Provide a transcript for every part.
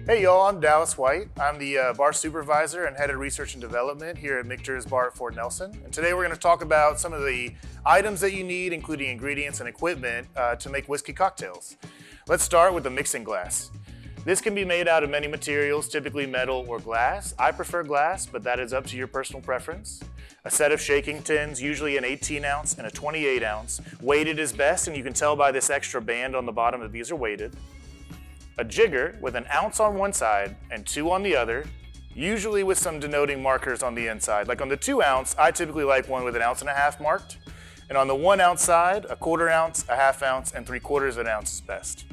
Hey y'all, I'm Dallas White. I'm the bar supervisor and head of research and development here at Michter's Bar at Fort Nelson. And today we're going to talk about some of the items that you need, including ingredients and equipment to make whiskey cocktails. Let's start with the mixing glass. This can be made out of many materials, typically metal or glass. I prefer glass, but that is up to your personal preference. A set of shaking tins, usually an 18 ounce and a 28 ounce. Weighted is best, and you can tell by this extra band on the bottom that these are weighted. A jigger with an ounce on one side and 2 on the other, usually with some denoting markers on the inside. Like on the 2 ounce, I typically like one with 1.5 ounces marked. And on the 1 ounce side, a 1/4 ounce, a 1/2 ounce, and 3/4 ounce is best.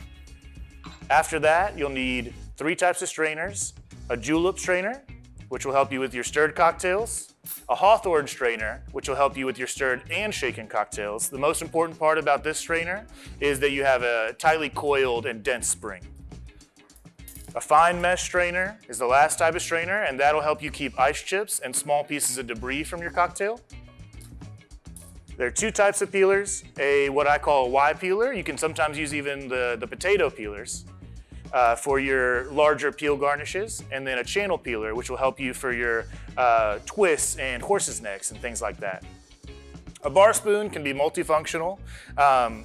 After that, you'll need 3 types of strainers: a julep strainer, which will help you with your stirred cocktails; a hawthorn strainer, which will help you with your stirred and shaken cocktails. The most important part about this strainer is that you have a tightly coiled and dense spring. A fine mesh strainer is the last type of strainer, and that'll help you keep ice chips and small pieces of debris from your cocktail. There are 2 types of peelers: what I call a Y peeler. You can sometimes use even the potato peelers for your larger peel garnishes, and then a channel peeler, which will help you for your twists and horses' necks and things like that. A bar spoon can be multifunctional.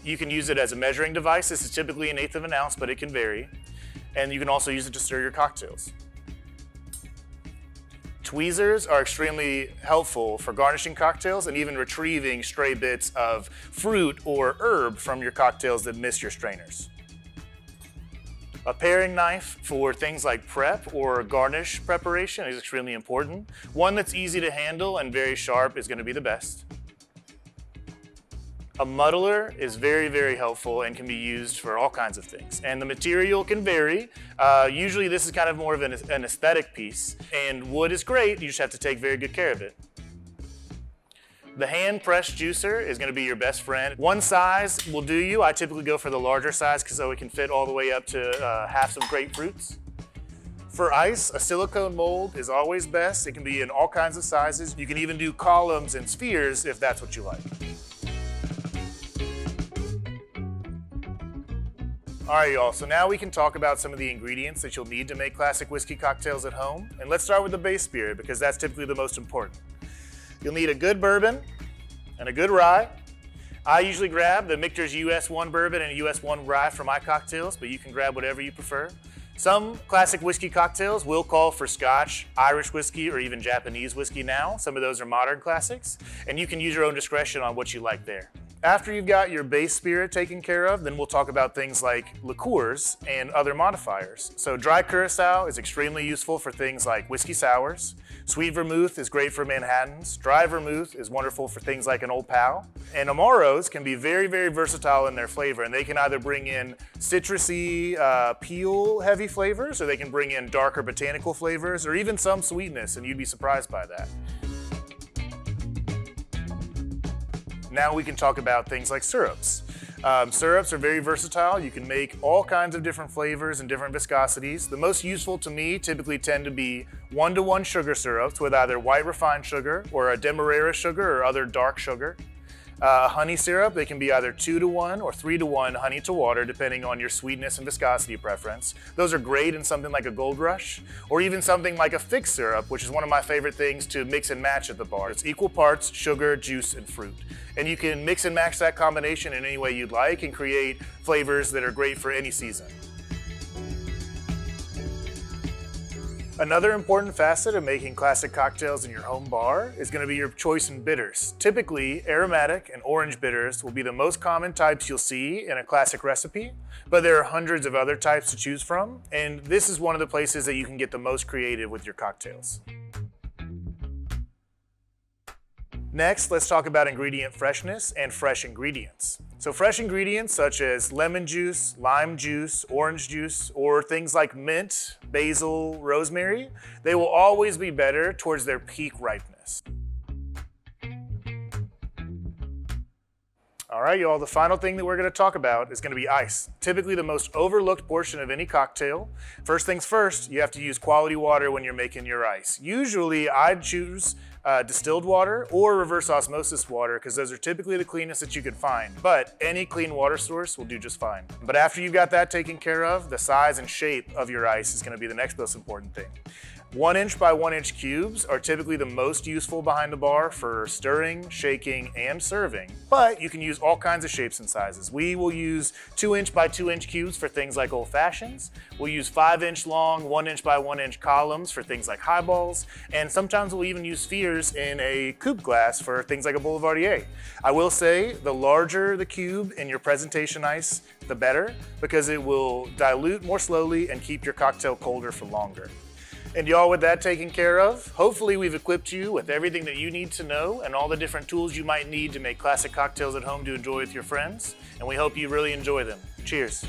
You can use it as a measuring device. This is typically 1/8 of an ounce, but it can vary. And you can also use it to stir your cocktails. Tweezers are extremely helpful for garnishing cocktails and even retrieving stray bits of fruit or herb from your cocktails that miss your strainers. A paring knife for things like prep or garnish preparation is extremely important. One that's easy to handle and very sharp is going to be the best. A muddler is very, very helpful and can be used for all kinds of things. And the material can vary. Usually this is kind of more of an aesthetic piece. And wood is great, you just have to take very good care of it. The hand-pressed juicer is going to be your best friend. One size will do you. I typically go for the larger size so it can fit all the way up to half some grapefruits. For ice, a silicone mold is always best. It can be in all kinds of sizes. You can even do columns and spheres if that's what you like. All right, y'all, so now we can talk about some of the ingredients that you'll need to make classic whiskey cocktails at home. And let's start with the base spirit, because that's typically the most important. You'll need a good bourbon and a good rye. I usually grab the Michter's US 1 bourbon and US 1 rye for my cocktails, but you can grab whatever you prefer. Some classic whiskey cocktails will call for Scotch, Irish whiskey, or even Japanese whiskey now. Some of those are modern classics, and you can use your own discretion on what you like there. After you've got your base spirit taken care of, then we'll talk about things like liqueurs and other modifiers. So dry curacao is extremely useful for things like whiskey sours. Sweet vermouth is great for Manhattans. Dry vermouth is wonderful for things like an Old Pal. And Amaros can be very, very versatile in their flavor, and they can either bring in citrusy, peel-heavy flavors, or they can bring in darker botanical flavors, or even some sweetness, and you'd be surprised by that. Now we can talk about things like syrups. Syrups are very versatile. You can make all kinds of different flavors and different viscosities. The most useful to me typically tend to be 1-to-1 sugar syrups with either white refined sugar or a demerara sugar or other dark sugar. Honey syrup, they can be either 2-to-1 or 3-to-1 honey to water, depending on your sweetness and viscosity preference. Those are great in something like a Gold Rush, or even something like a fig syrup, which is one of my favorite things to mix and match at the bar. It's equal parts sugar, juice, and fruit. And you can mix and match that combination in any way you'd like and create flavors that are great for any season. Another important facet of making classic cocktails in your home bar is going to be your choice in bitters. Typically, aromatic and orange bitters will be the most common types you'll see in a classic recipe, but there are hundreds of other types to choose from, and this is one of the places that you can get the most creative with your cocktails. Next, let's talk about ingredient freshness and fresh ingredients. So fresh ingredients such as lemon juice, lime juice, orange juice, or things like mint, basil, rosemary, they will always be better towards their peak ripeness. All right, y'all, the final thing that we're going to talk about is going to be ice. Typically the most overlooked portion of any cocktail. First things first, you have to use quality water when you're making your ice. Usually I'd choose distilled water or reverse osmosis water, because those are typically the cleanest that you could find, but any clean water source will do just fine. But after you've got that taken care of, the size and shape of your ice is going to be the next most important thing. 1 inch by 1 inch cubes are typically the most useful behind the bar for stirring, shaking, and serving, but you can use all kinds of shapes and sizes. We will use 2 inch by 2 inch cubes for things like old fashions. We'll use 5 inch long, 1 inch by 1 inch columns for things like highballs, and sometimes we'll even use spheres in a coupe glass for things like a boulevardier. I will say the larger the cube in your presentation ice, the better, because it will dilute more slowly and keep your cocktail colder for longer. And y'all, with that taken care of, hopefully we've equipped you with everything that you need to know and all the different tools you might need to make classic cocktails at home to enjoy with your friends. And we hope you really enjoy them. Cheers.